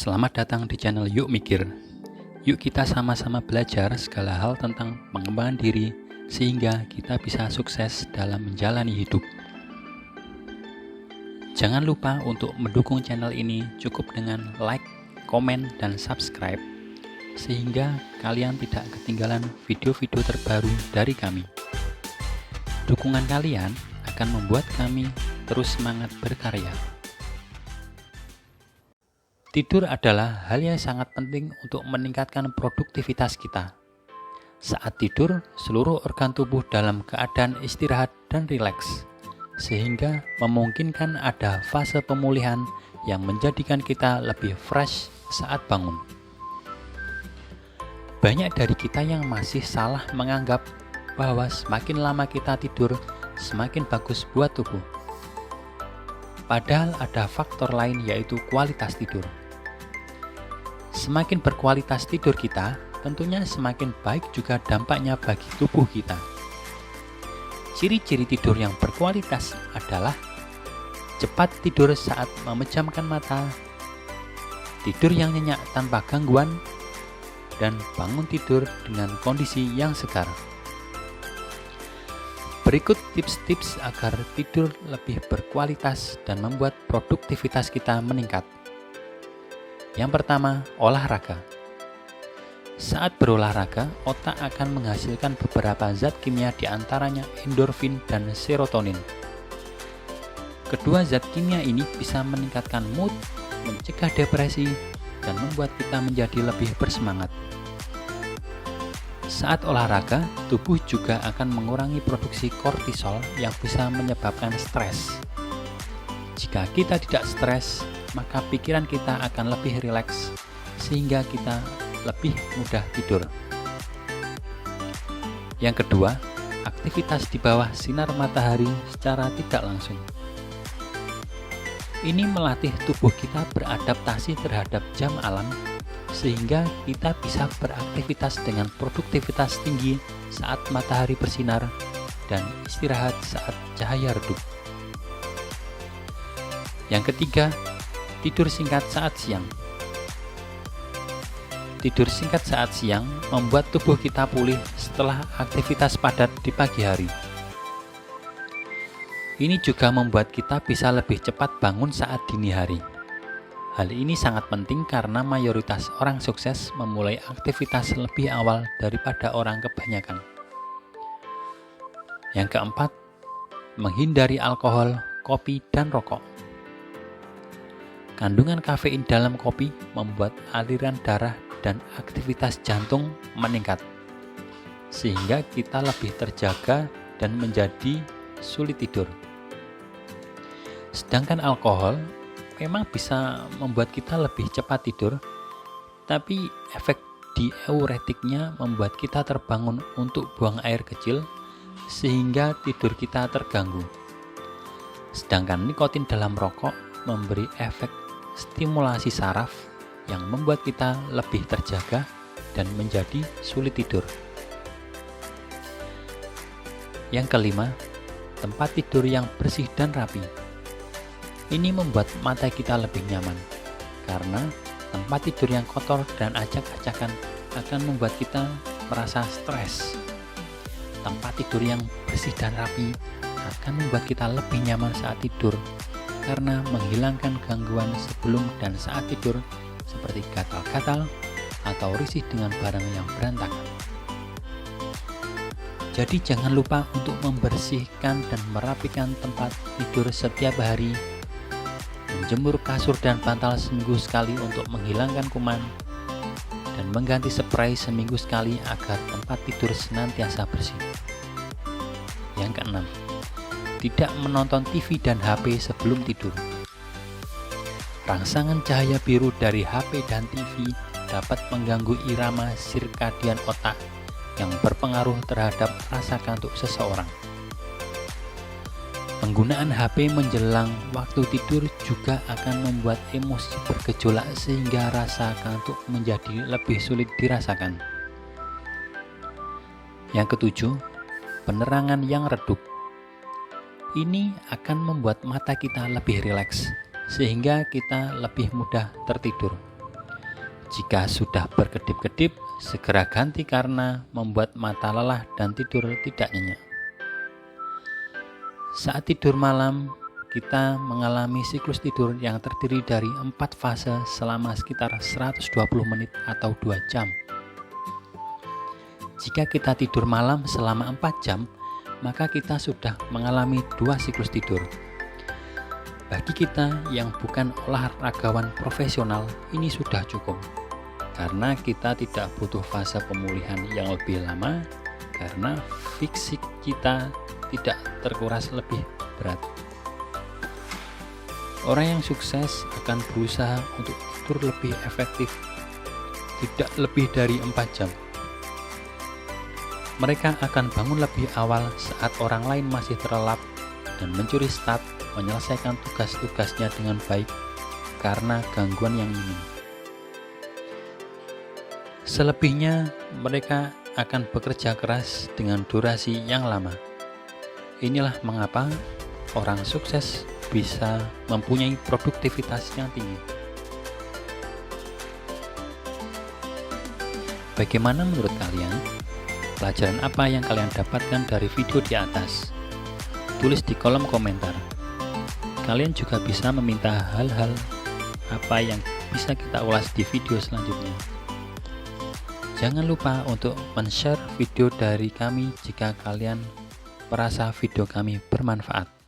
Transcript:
Selamat datang di channel Yuk Mikir. Yuk kita sama-sama belajar segala hal tentang pengembangan diri sehingga kita bisa sukses dalam menjalani hidup. Jangan lupa untuk mendukung channel ini cukup dengan like, komen, dan subscribe sehingga kalian tidak ketinggalan video-video terbaru dari kami. Dukungan kalian akan membuat kami terus semangat berkarya. Tidur adalah hal yang sangat penting untuk meningkatkan produktivitas kita. Saat tidur, seluruh organ tubuh dalam keadaan istirahat dan rileks, sehingga memungkinkan ada fase pemulihan yang menjadikan kita lebih fresh saat bangun. Banyak dari kita yang masih salah menganggap bahwa semakin lama kita tidur, semakin bagus buat tubuh. Padahal ada faktor lain, yaitu kualitas tidur. Semakin berkualitas tidur kita, tentunya semakin baik juga dampaknya bagi tubuh kita. Ciri-ciri tidur yang berkualitas adalah cepat tidur saat memejamkan mata, tidur yang nyenyak tanpa gangguan, dan bangun tidur dengan kondisi yang segar. Berikut tips-tips agar tidur lebih berkualitas dan membuat produktivitas kita meningkat. Yang pertama, olahraga. Saat berolahraga, otak akan menghasilkan beberapa zat kimia, di antaranya endorfin dan serotonin. Kedua zat kimia ini bisa meningkatkan mood, mencegah depresi, dan membuat kita menjadi lebih bersemangat. Saat olahraga, tubuh juga akan mengurangi produksi kortisol yang bisa menyebabkan stres. Jika kita tidak stres, maka pikiran kita akan lebih rileks sehingga kita lebih mudah tidur. Yang kedua, aktivitas di bawah sinar matahari secara tidak langsung. Ini melatih tubuh kita beradaptasi terhadap jam alam sehingga kita bisa beraktivitas dengan produktivitas tinggi saat matahari bersinar dan istirahat saat cahaya redup. Yang ketiga, tidur singkat saat siang. Tidur singkat saat siang membuat tubuh kita pulih setelah aktivitas padat di pagi hari. Ini juga membuat kita bisa lebih cepat bangun saat dini hari. Hal ini sangat penting karena mayoritas orang sukses memulai aktivitas lebih awal daripada orang kebanyakan. Yang keempat, menghindari alkohol, kopi, dan rokok. Kandungan kafein dalam kopi membuat aliran darah dan aktivitas jantung meningkat, sehingga kita lebih terjaga dan menjadi sulit tidur. Sedangkan alkohol memang bisa membuat kita lebih cepat tidur, tapi efek diuretiknya membuat kita terbangun untuk buang air kecil, sehingga tidur kita terganggu. Sedangkan nikotin dalam rokok memberi efek stimulasi saraf yang membuat kita lebih terjaga dan menjadi sulit tidur. Yang kelima, tempat tidur yang bersih dan rapi. Ini membuat mata kita lebih nyaman, karena tempat tidur yang kotor dan acak-acakan akan membuat kita merasa stres. Tempat tidur yang bersih dan rapi akan membuat kita lebih nyaman saat tidur, karena menghilangkan gangguan sebelum dan saat tidur seperti gatal-gatal atau risih dengan barang yang berantakan. Jadi jangan lupa untuk membersihkan dan merapikan tempat tidur setiap hari, menjemur kasur dan bantal seminggu sekali untuk menghilangkan kuman, dan mengganti spray seminggu sekali agar tempat tidur senantiasa bersih. Yang keenam, tidak menonton TV dan HP sebelum tidur. Rangsangan cahaya biru dari HP dan TV dapat mengganggu irama sirkadian otak yang berpengaruh terhadap rasa kantuk seseorang. Penggunaan HP menjelang waktu tidur juga akan membuat emosi bergejolak sehingga rasa kantuk menjadi lebih sulit dirasakan. Yang ketujuh, penerangan yang redup. Ini akan membuat mata kita lebih rileks, sehingga kita lebih mudah tertidur. Jika sudah berkedip-kedip, segera ganti karena membuat mata lelah dan tidur tidak nyenyak. Saat tidur malam, kita mengalami siklus tidur yang terdiri dari 4 fase selama sekitar 120 menit atau 2 jam. Jika kita tidur malam selama 4 jam, maka kita sudah mengalami 2 siklus tidur. Bagi kita yang bukan olahragawan profesional, ini sudah cukup. Karena kita tidak butuh fase pemulihan yang lebih lama, karena fisik kita tidak terkuras lebih berat. Orang yang sukses akan berusaha untuk tidur lebih efektif, tidak lebih dari 4 jam. Mereka akan bangun lebih awal saat orang lain masih terlelap dan mencuri start menyelesaikan tugas-tugasnya dengan baik karena gangguan yang minim. Selebihnya, mereka akan bekerja keras dengan durasi yang lama. Inilah mengapa orang sukses bisa mempunyai produktivitas yang tinggi. Bagaimana menurut kalian? Pelajaran apa yang kalian dapatkan dari video di atas? Tulis di kolom komentar. Kalian juga bisa meminta hal-hal apa yang bisa kita ulas di video selanjutnya. Jangan lupa untuk men-share video dari kami jika kalian merasa video kami bermanfaat.